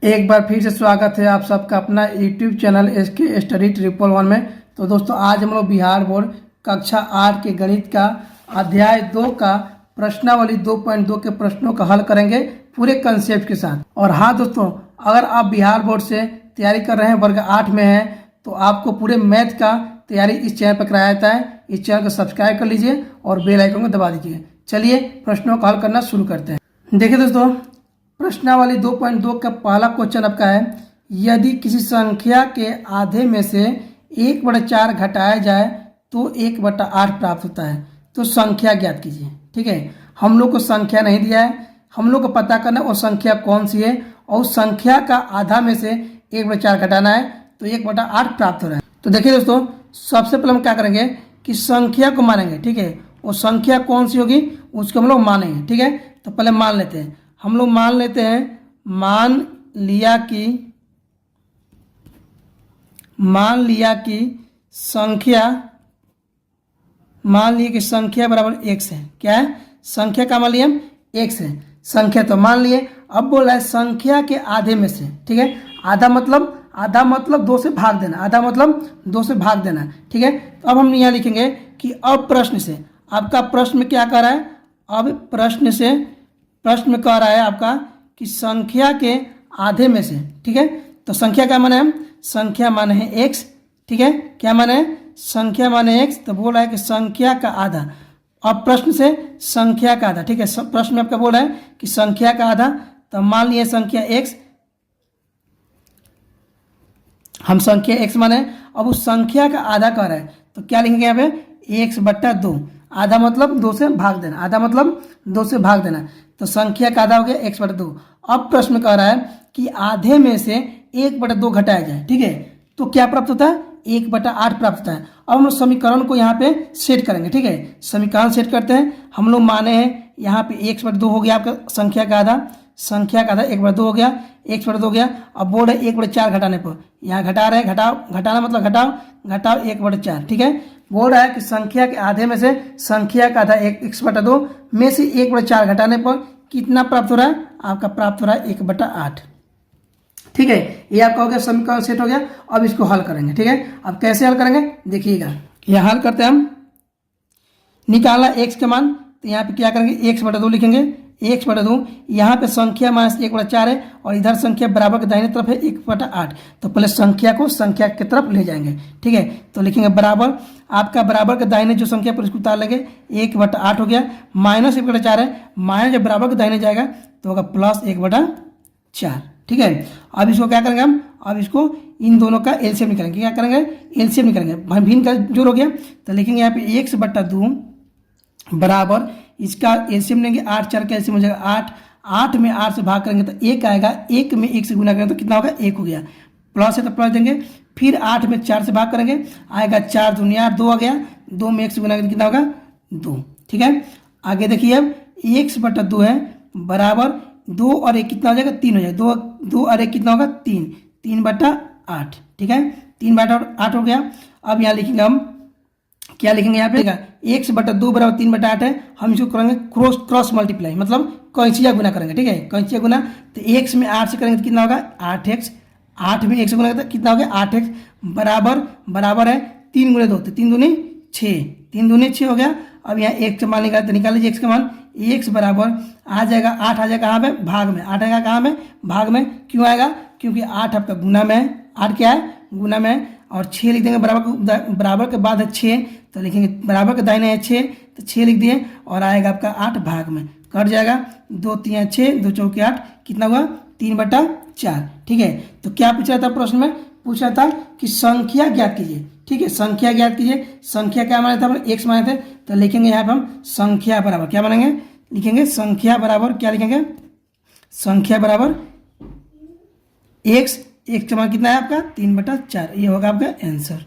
एक बार फिर से स्वागत है आप सबका अपना यूट्यूब चैनल SK स्टडी 111 में। तो दोस्तों आज हम लोग बिहार बोर्ड कक्षा 8 के गणित का अध्याय 2 का प्रश्नावली 2.2 के प्रश्नों का हल करेंगे पूरे कंसेप्ट के साथ। और हाँ दोस्तों, अगर आप बिहार बोर्ड से तैयारी कर रहे हैं, वर्ग 8 में हैं, तो आपको पूरे मैथ का तैयारी इस चैनल पर कराया जाता है। इस चैनल को सब्सक्राइब कर लीजिए और बेल आइकन को दबा दीजिए। चलिए प्रश्नों का हल करना शुरू करते हैं। देखिए दोस्तों, प्रश्नावली 2.2 का पहला क्वेश्चन आपका है, यदि किसी संख्या के आधे में से 1/4 घटाया जाए तो 1/8 प्राप्त होता है। तो संख्या ज्ञात कीजिए। ठीक है, हम लोग को संख्या नहीं दिया है, हम लोग को पता करना वो संख्या कौन सी है और उस संख्या का आधा में से 1/4 घटाना है तो 1/8 प्राप्त हो रहा है। तो देखिए दोस्तों, सबसे पहले हम क्या करेंगे कि संख्या को मानेंगे। ठीक है, वो संख्या कौन सी होगी उसको हम लोग मानेंगे। ठीक है, तो पहले मान लेते हैं, हम लोग मान लेते हैं, मान लिया कि संख्या बराबर x है। क्या है? संख्या का मान लिया x है। संख्या तो मान लिए, अब बोला है संख्या के आधे में से। ठीक है, आधा मतलब 2 से भाग देना, आधा मतलब 2 से भाग देना। ठीक है, तो अब हम यहाँ लिखेंगे कि अब प्रश्न से, आपका प्रश्न में क्या कर रहा है, अब प्रश्न में कह रहा है आपका कि संख्या के आधे में से। ठीक है, तो संख्या क्या माने हम, संख्या माने है x। ठीक है, क्या माने है, संख्या माने x। तो बोल रहा है कि संख्या का आधा, अब प्रश्न से संख्या का आधा। ठीक है, प्रश्न में आपका बोल रहा है कि संख्या का आधा, तो मान लिए संख्या x, हम संख्या x माने। अब उस संख्या का आधा कह रहा है तो क्या लिखेंगे यहाँ पे, x/2। आधा मतलब 2 से भाग देना, आधा मतलब 2 से भाग देना, तो संख्या का आधा हो गया x/2। अब प्रश्न कह रहा है कि आधे में से 1/2 घटाया जाए। ठीक है, तो क्या प्राप्त होता है, 1/8 प्राप्त होता है। अब हम लोग समीकरण को यहाँ पे सेट करेंगे। ठीक है, समीकरण सेट करते हैं। हम लोग माने हैं यहाँ पे 1/2 हो गया आपका संख्या का आधा, 1/2 हो गया, 1/2 हो गया। अब बोर्ड है 1/4 घटाने पर, यहाँ घटा रहे हैं, घटाना मतलब घटाओ 1/4। ठीक है, बोल रहा है कि संख्या के आधे में से संख्या का आधा 1/2 में से 1/4 घटाने पर कितना प्राप्त हो रहा है, आपका प्राप्त हो रहा है 1/8। ठीक है, ये आपका हो गया, समीकरण सेट हो गया। अब इसको हल करेंगे। ठीक है, अब कैसे हल करेंगे देखिएगा, यहाँ हल करते हैं हम। निकाला x का मान, तो यहाँ पे क्या करेंगे, 1/2 लिखेंगे, 1/2। यहाँ पे संख्या माइनस 1/4 है और इधर संख्या बराबर के दाहिने तरफ है 1/8। तो पहले संख्या को संख्या की तरफ ले जाएंगे। ठीक है, तो लिखेंगे बराबर, आपका बराबर के दाहिने जो संख्या पर इसको उतार लेंगे, 1/8 हो गया, माइनस 1/4 है, माइनस जब बराबर के दाहिने जाएगा तो होगा प्लस 1/4। ठीक है, अब इसको क्या करेंगे हम, अब इसको इन दोनों का एलसीएम निकालेंगे। क्या करेंगे, एलसीएम निकालेंगे, भिन्न का जोड़ हो गया, तो लिखेंगे यहाँ पे 1/2 बराबर, इसका एलसीएम लेंगे, 8 4 का एलसीएम हो जाएगा 8, 8 में 8 से भाग करेंगे तो 1 आएगा, 1 में 1 से गुना करेंगे तो कितना होगा, 1 हो गया, प्लस है तो प्लस देंगे, फिर 8 में 4 से भाग करेंगे, आएगा 4 दूनी 2 आ गया, 2 में 1 से गुना करेंगे कितना होगा, 2। ठीक है, आगे देखिए, अब 1/2 है बराबर 2 और 1 कितना हो जाएगा, 3 हो जाएगा, 2 और 1 कितना होगा, 3, 3/8। ठीक है, 3/8 हो गया। अब यहाँ लिखेंगे हम, क्या लिखेंगे यहाँ पे, 1/2 बराबर 3/8 है, हम इसको करेंगे क्रॉस मल्टीप्लाई, मतलब कैंचिया गुना करेंगे। ठीक है, कैंचिया गुना, तो x में 8 से करेंगे तो कितना होगा, 8x, 8 में 1 से गुना करेंगे तो कितना हो गया, 8x बराबर है 3 × 2, तो 3 दूनी 6, 3 दूनी 6 हो गया। अब यहाँ x का मान निकाले तो निकाल लीजिए, x का मान, x बराबर आ जाएगा 8, आ जाएगा कहाँ पे, भाग में, 8 आएगा कहाँ में, भाग में। क्यों आएगा, क्योंकि 8 आपका गुना में है, 8 क्या है, गुना में है, और 6 लिख देंगे, बराबर के बाद है 6, तो लिखेंगे बराबर के दाहिने है 6, तो 6 लिख दिए, और आएगा आपका 8 भाग में, कट जाएगा, 2 3 6, 2 4 8, कितना हुआ, 3/4। ठीक है, तो क्या पूछ रहा था प्रश्न में, पूछ रहा था कि संख्या ज्ञात कीजिए। ठीक है, संख्या ज्ञात कीजिए, संख्या क्या माने थे हम, x माने थे, तो लिखेंगे यहाँ पर हम संख्या बराबर, क्या मानेंगे, लिखेंगे संख्या बराबर, क्या लिखेंगे, संख्या बराबर x, x का मान कितना है आपका, 3/4। ये होगा आपका आंसर।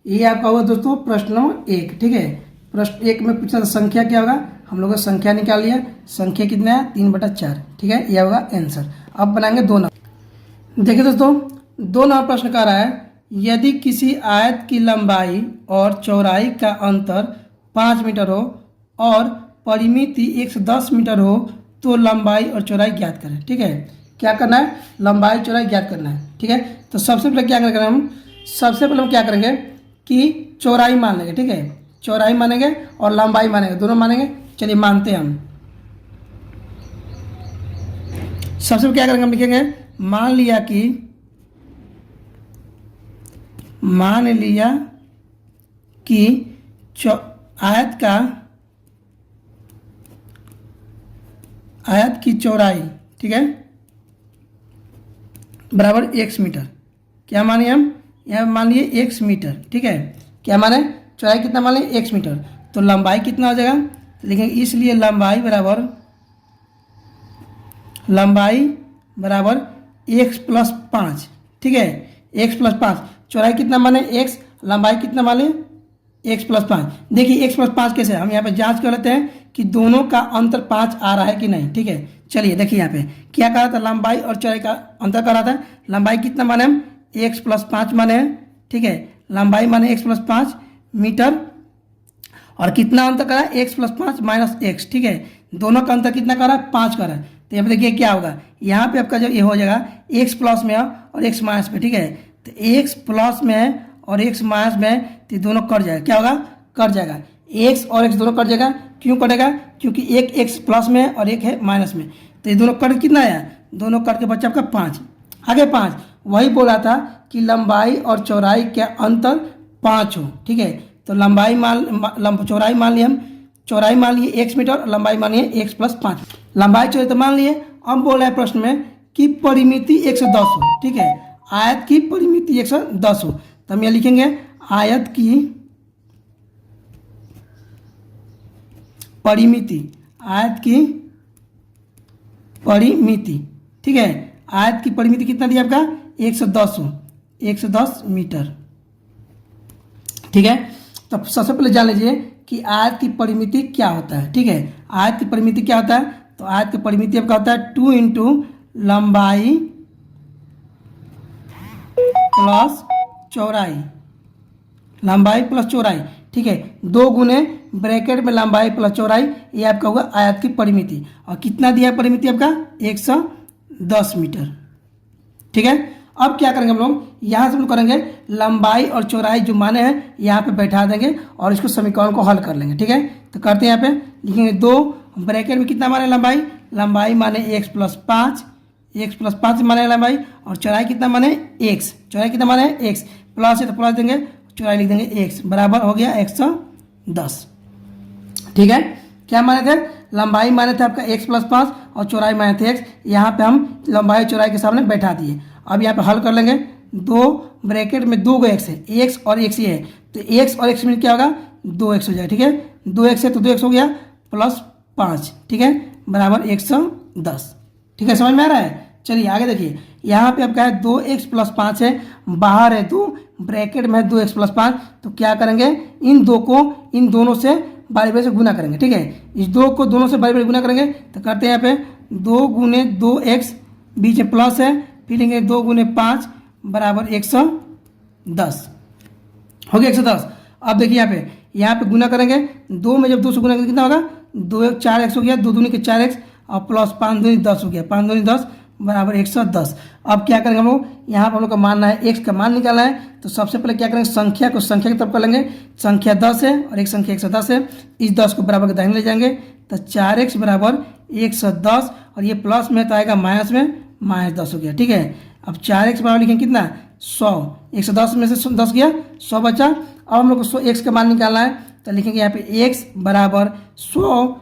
ये आपका होगा दोस्तों प्रश्न नंबर 1। ठीक है, प्रश्न 1 में पूछा था संख्या क्या होगा, हम लोगों ने संख्या निकाल लिया, संख्या कितना है, 3/4। ठीक है, यह होगा आंसर। अब बनाएंगे 2 नंबर। देखिए दोस्तों, 2 नंबर प्रश्न कह रहा है, यदि किसी आयत की लंबाई और चौड़ाई का अंतर 5 मीटर हो और परिमिति 110 मीटर हो तो लंबाई और चौड़ाई ज्ञात करें। ठीक है, क्या करना है, लंबाई चौड़ाई ज्ञात करना है। ठीक है, तो सबसे पहले क्या करेंगे हम, सबसे पहले हम क्या करेंगे कि चौड़ाई मान लेंगे। ठीक है, चौड़ाई मानेंगे और लंबाई मानेंगे, दोनों मानेंगे। चलिए मानते हैं हम। सबसे पहले क्या करेंगे, हम लिखेंगे मान लिया कि आयत की चौड़ाई, ठीक है, बराबर x मीटर। क्या मानिए हम, यहाँ मान लिए x मीटर। ठीक है, क्या माने, चौड़ाई कितना मान लिए x मीटर, तो लंबाई कितना हो जाएगा, तो लिखेंगे इसलिए लंबाई बराबर x प्लस 5। ठीक है, x प्लस 5, चौड़ाई कितना माने x, लंबाई कितना माने x प्लस 5। देखिए x प्लस 5 कैसे, हम यहाँ पे जांच कर लेते हैं कि दोनों का अंतर 5 आ रहा है कि नहीं। ठीक है, चलिए देखिए यहाँ पे क्या कहा था, लंबाई और चौड़ाई का अंतर कर रहा था। लंबाई कितना माने हम, x प्लस 5 माने हैं। ठीक है, लंबाई माने x प्लस 5 मीटर, और कितना अंतर करा है, x प्लस 5 माइनस x। ठीक है, दोनों का अंतर कितना कर रहा है, 5 कर रहा है। तो यहाँ पे देखिए क्या होगा, यहाँ पे आपका जो ये हो जाएगा x प्लस में और x माइनस में। ठीक है, तो x प्लस में है और x माइनस में है, तो दोनों कट जाएगा। क्या होगा, कट जाएगा, x और x दोनों कट जाएगा। क्यों कटेगा, क्योंकि एक x प्लस में है और एक है माइनस में, तो ये दोनों कट कितना आया, दोनों कट के बच्चा आपका 5। आगे 5, वही बोला था कि लंबाई और चौड़ाई का अंतर 5 हो। ठीक है, तो चौड़ाई मान लिए हम, चौड़ाई मान लिए x मीटर, लंबाई मान लिए x प्लस 5। लंबाई चौड़ाई तो मान लिए। अब बोला है प्रश्न में कि परिमिति 110 हो। ठीक है, आयत की परिमिति 110 हो, तो हम यहाँ लिखेंगे आयत की परिमिति। ठीक है, आयत की परिमिति कितना दिया आपका, 110 हो, 110 मीटर। ठीक है, तो सबसे पहले जान लीजिए कि आयत की परिमिति क्या होता है। ठीक है, आयत की परिमिति क्या होता है, तो आयत की परिमिति आपका होता है 2 इंटू लंबाई प्लस चौड़ाई, लंबाई प्लस चौड़ाई। ठीक है, 2 गुने ब्रैकेट में लंबाई प्लस चौड़ाई, ये आपका होगा आयत की परिमिति। और कितना दिया परिमिति आपका, 110 मीटर। ठीक है, अब क्या करेंगे हम लोग, यहाँ से हम करेंगे लंबाई और चौड़ाई जो माने हैं यहाँ पे बैठा देंगे और इसको समीकरण को हल कर लेंगे। ठीक है, तो करते हैं, यहाँ पे लिखेंगे 2 ब्रैकेट में कितना माने लंबाई माने x प्लस 5 माने लंबाई, और चौड़ाई कितना माने x, चौड़ाई कितना माने x, प्लस है तो प्लस देंगे, चौड़ाई लिख देंगे x, बराबर हो गया 110। ठीक है, क्या माने थे, लंबाई माने थे आपका x प्लस 5 और चौड़ाई माने थे x। यहाँ पे हम लंबाई चौड़ाई के सामने बैठा दिए। अब यहाँ पे हल कर लेंगे, 2 ब्रैकेट में 2 x है, x और x ये है, तो x और x में क्या होगा, 2x हो जाएगा। ठीक है, 2x है तो 2x हो गया प्लस 5। ठीक है, बराबर 110। ठीक है, समझ में आ रहा है। चलिए आगे देखिए, यहाँ पे आपका है 2x प्लस 5 है, बाहर है 2, ब्रैकेट में है 2x प्लस 5। तो क्या करेंगे, इन दोनों से बारी बारी से गुना करेंगे। ठीक है, इस 2 को दोनों से बारी बारी गुना करेंगे, तो करते हैं यहाँ पे 2 गुने 2x, बीच में प्लस है, फिर लेंगे 2 गुने 5 बराबर 110 हो गया 110। अब देखिए यहाँ पे गुना करेंगे, 2 में जब 2 से गुना करेंगे कितना होगा, 2 1 4x हो गया, 2 दूनी के 4x और प्लस 5 दूनी 10 हो गया, 5 दूनी 10 बराबर 110। अब क्या करेंगे हम लोग, यहाँ पर हम लोग का मानना है x का मान निकालना है। तो सबसे पहले क्या करेंगे, संख्या को संख्या की तरफ कर लेंगे। संख्या 10 है और एक संख्या 110 है, इस 10 को बराबर के दाहिने ले जाएंगे, तो 4x बराबर 110, और ये प्लस में तो आएगा माइनस में, माइनस 10 हो गया। ठीक है, अब 4x बराबर लिखेंगे कितना, 100, 110 में से 10 गया, 100 बचा। अब हम लोग को x का मान निकालना है, तो लिखेंगे यहाँ पे x बराबर 100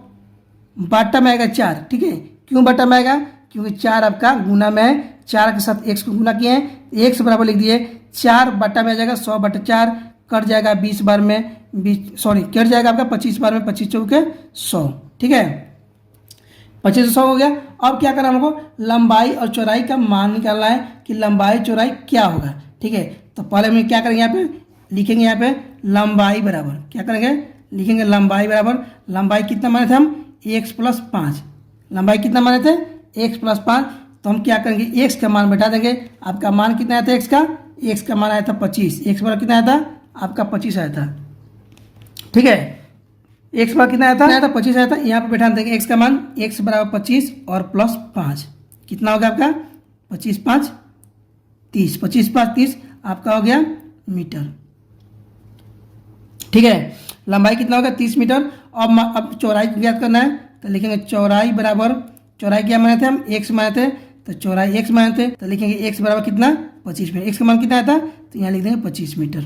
बटा में आएगा 4। ठीक है, क्यों बटा में आएगा, क्योंकि 4 आपका गुना में है, 4 के साथ x को गुना किए हैं, x बराबर लिख दिए, 4 बटा में आ जाएगा 100 बटा 4, कट जाएगा 20 बार में, कट जाएगा आपका 25 बार में, 25 चौके 100। ठीक है, 25 से 100 हो गया। अब क्या करना हमको, लंबाई और चौड़ाई का मान निकालना है कि लंबाई चौड़ाई क्या होगा। ठीक है, तो पहले हम क्या करेंगे, यहाँ पे लिखेंगे, यहाँ पे लंबाई बराबर क्या करेंगे, लिखेंगे लंबाई बराबर, लंबाई कितना माने थे हम, x प्लस 5, लंबाई कितना माने थे, x प्लस 5। तो हम क्या करेंगे, x का मान बैठा देंगे। आपका मान कितना आया था x का मान आया था 25, x बराबर कितना आया था आपका 25 आया था। ठीक है, x बराबर कितना आया था 25 आया था। यहाँ पे बैठा देंगे x का मान, x बराबर 25 और प्लस 5 कितना होगा आपका 25 5 30, 25 5 30 आपका हो गया मीटर। ठीक है, लंबाई कितना होगा 30 मीटर। अब चौड़ाई ज्ञात करना है तो लिखेंगे चौड़ाई बराबर, चौड़ाई क्या माने थे हम, x माने थे, तो चौड़ाई x माने थे तो लिखेंगे x बराबर कितना 25 मीटर। x का मान कितना आया था, तो यहाँ लिख देंगे 25 मीटर।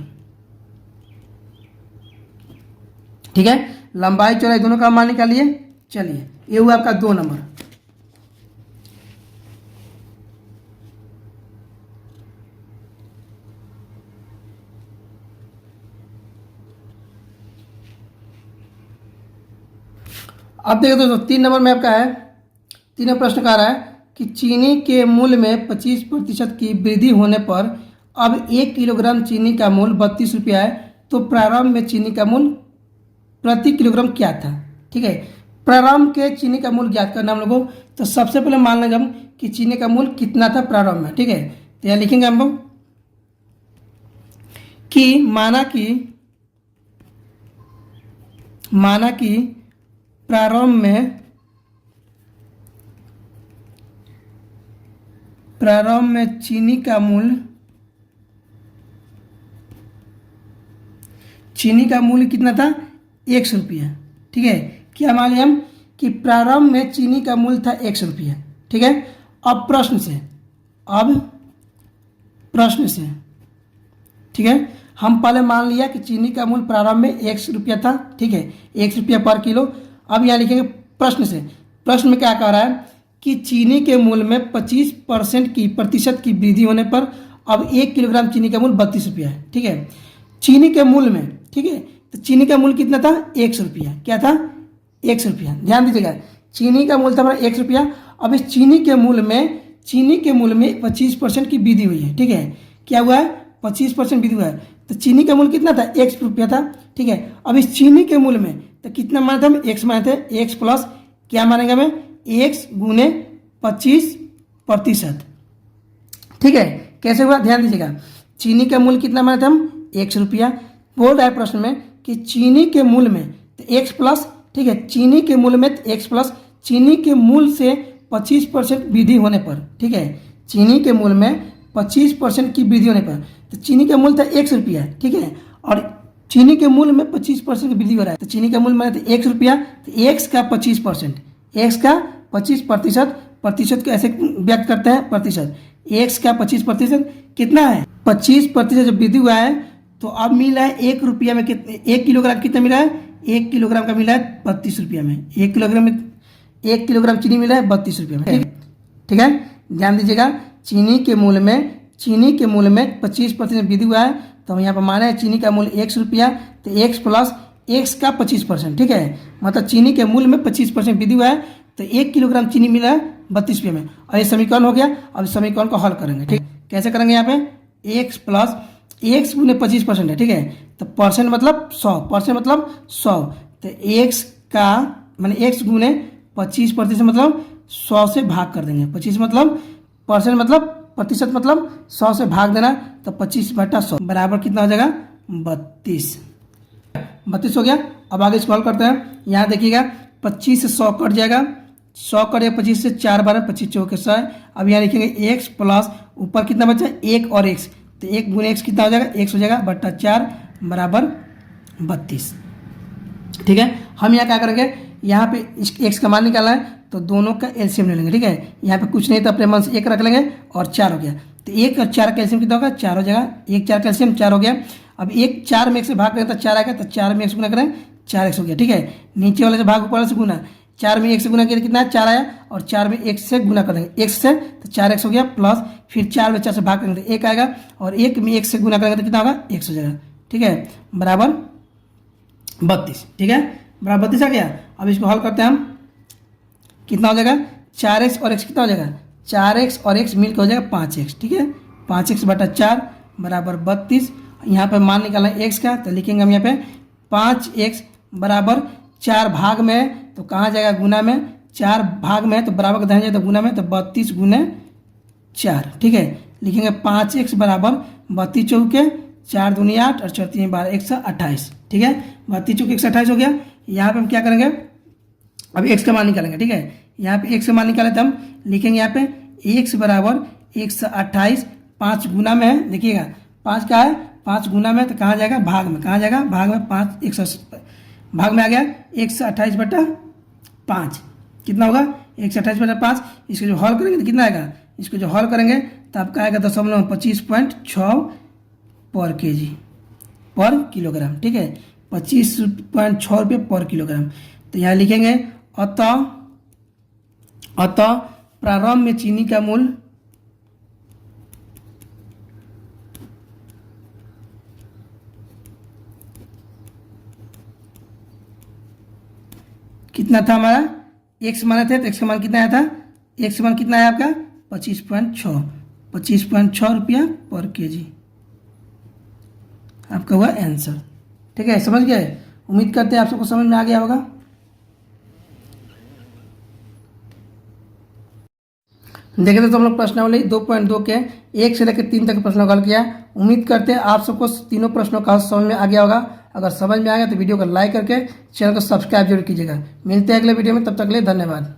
ठीक है, लंबाई चौड़ाई दोनों का मान निकालिए। चलिए, ये हुआ आपका 2 नंबर। अब देखो दोस्तों 3 नंबर में आपका है, 3 नंबर प्रश्न का रहा है कि चीनी के मूल्य में 25% की वृद्धि होने पर अब 1 किलोग्राम चीनी का मूल्य 32 रुपया है, तो प्रारंभ में चीनी का मूल्य प्रति किलोग्राम क्या था। ठीक है, प्रारंभ के चीनी का मूल्य ज्ञात करना हम लोगों को। तो सबसे पहले मान लेंगे हम कि चीनी का मूल्य कितना था प्रारंभ में। ठीक है, तो यहाँ लिखेंगे हम लोग कि माना कि प्रारंभ में चीनी का मूल्य कितना था 100 रुपया। ठीक है, क्या मान लिया हम कि प्रारंभ में चीनी का मूल्य था 100 रुपया। ठीक है, अब प्रश्न से ठीक है, हम पहले मान लिया कि चीनी का मूल्य प्रारंभ में 100 रुपया था। ठीक है, 100 रुपया पर किलो। अब यहाँ लिखेंगे प्रश्न से, प्रश्न में क्या कह रहा है कि चीनी के मूल्य में 25% प्रतिशत की वृद्धि होने पर अब 1 किलोग्राम चीनी का मूल्य 32 रुपया है। ठीक है, चीनी के मूल्य में, ठीक है, तो चीनी का मूल्य कितना था 100 रुपया। क्या था 100 रुपया, ध्यान दीजिएगा, चीनी का मूल्य था हमारा 100 रुपया। अब इस चीनी के मूल्य में 25% की वृद्धि हुई है। ठीक है, क्या हुआ है 25% वृद्धि हुआ है, तो चीनी का मूल्य कितना था 100 रुपया था। ठीक है, अब इस चीनी के मूल्य में तो कितना माने थे हम, x माने थे, x प्लस क्या मानेंगे हमें, x गुने 25%। ठीक है, कैसे हुआ ध्यान दीजिएगा, चीनी का मूल्य कितना माने थे हम 100 रुपया। बोल रहा है प्रश्न में कि चीनी के मूल्य में तो x प्लस, ठीक है, चीनी के मूल्य में x प्लस चीनी के मूल्य से 25% वृद्धि होने पर, ठीक है, चीनी के मूल्य में 25% की वृद्धि होने पर, तो चीनी का मूल्य था 100 रुपया। ठीक है, और चीनी के मूल्य में 25% की वृद्धि हो रहा है, तो चीनी का मूल्य माने तो 100 रुपया, तो x का 25%, x का 25%, प्रतिशत को ऐसे व्यक्त करते हैं प्रतिशत, x का 25% कितना है 25% जब वृद्धि हुआ है तो अब मिला है 1 रुपया में कितने, 1 किलोग्राम कितना मिला है, 1 किलोग्राम का मिला है 32 रुपया में, 1 किलोग्राम चीनी मिला है 32 रुपया में। ठीक है, ध्यान दीजिएगा, चीनी के मूल्य में 25% वृद्धि हुआ है, तो हम यहाँ पर माने हैं चीनी का मूल्य 100 रुपया, तो x प्लस x का 25%। ठीक है, मतलब चीनी के मूल्य में 25% वृद्धि हुआ है, तो 1 किलोग्राम चीनी मिला है 32 रुपये में। और ये समीकरण हो गया। अब इस समीकरण को हल करेंगे। ठीक, कैसे करेंगे, यहाँ पे x प्लस x गुने 25% है। ठीक है, तो परसेंट मतलब 100, तो x का माने x गुने 25% मतलब 100 से भाग कर देंगे। 25 मतलब परसेंट मतलब प्रतिशत मतलब 100 से भाग देना, तो 25/100 बराबर कितना हो जाएगा 32 हो गया। अब आगे इसको हल करते हैं। यहाँ देखिएगा 25 से 100 कट जाएगा, 100 कट जाएगा 25 से 4 बार 25 चौके 100 है। अब यहाँ लिखेंगे x प्लस ऊपर कितना बचा 1 और x, तो 1 गुने x कितना हो जाएगा, x हो जाएगा बट्टा 4 बराबर 32। ठीक है, हम यहाँ क्या करेंगे, यहाँ पे x का मान निकालना है तो दोनों का एलसीएम ले लेंगे। ठीक है, यहाँ पे कुछ नहीं तो अपने मन से 1 रख लेंगे और 4 हो गया, तो 1 और 4 का एलसीएम कितना होगा 4 हो जाएगा, 1 4 का एलसीएम 4 हो गया। अब 1 4 में 1 से भाग करें तो 4 आएगा, तो 4 में 1 से गुना करें 4x हो गया। ठीक है, नीचे वाले से भाग ऊपर वाले से गुना, 4 में 1 से गुना किया कितना है 4 आया, और 4 में 1 से गुना कर देंगे x से, तो 4x हो गया, प्लस फिर 4 में 4 से भाग करेंगे तो 1 आएगा, और 1 में 1 से गुना करेंगे तो कितना होगा x हो जाएगा। ठीक है, बराबर 32। ठीक है, बराबर 32 आ गया। अब इसको हल करते हैं हम, कितना हो जाएगा 4x और x कितना हो जाएगा, 4x और x मिलकर हो जाएगा 5x। ठीक है, 5x बटा 4 बराबर 32। यहाँ पे मान निकालना है x का, तो लिखेंगे हम यहाँ पे 5x बराबर 4 भाग में है तो कहाँ जाएगा गुना में, 4 भाग में है तो बराबर का ध्यान जाए तो गुना में, तो 32 गुने 4। ठीक है, लिखेंगे 5x बराबर 32 चौके 4 दूनी 8 और 4 3 12 128। ठीक है, 32 चौके 128 हो गया। यहाँ पे हम क्या करेंगे, अब x का मान निकालेंगे। ठीक है, यहाँ पे x का मान निकाले तो हम लिखेंगे यहाँ पे x बराबर 128 5 गुना में है, देखिएगा 5 क्या है, 5 गुना में, तो कहाँ जाएगा, भाग में, कहाँ जाएगा, भाग में, 5 भाग में आ गया 128/5, कितना होगा 128/5। इसको जो हॉल करेंगे तो कितना आएगा, इसको जो हॉल करेंगे तो आपका आएगा 25.6 पर केजी पर किलोग्राम, ठीक है, 25.6 रुपये पर किलोग्राम। तो यहाँ लिखेंगे अतः प्रारंभ में चीनी का मूल्य कितना था हमारा, एक्स माने थे तो एक्स का मान कितना आया था, एक्स का मान कितना आया आपका 25.6 रुपया पर केजी आपका हुआ आंसर। ठीक है, समझ गए, उम्मीद करते हैं आप सबको समझ में आ गया होगा। देखे तो हम लोग प्रश्नावली 2.2 के 1 से लेकर 3 तक प्रश्नों का हल किया। उम्मीद करते हैं आप सबको तीनों प्रश्नों का समझ में आ गया होगा। अगर समझ में आ गया तो वीडियो को लाइक करके चैनल को सब्सक्राइब जरूर कीजिएगा। मिलते हैं अगले वीडियो में, तब तक के लिए धन्यवाद।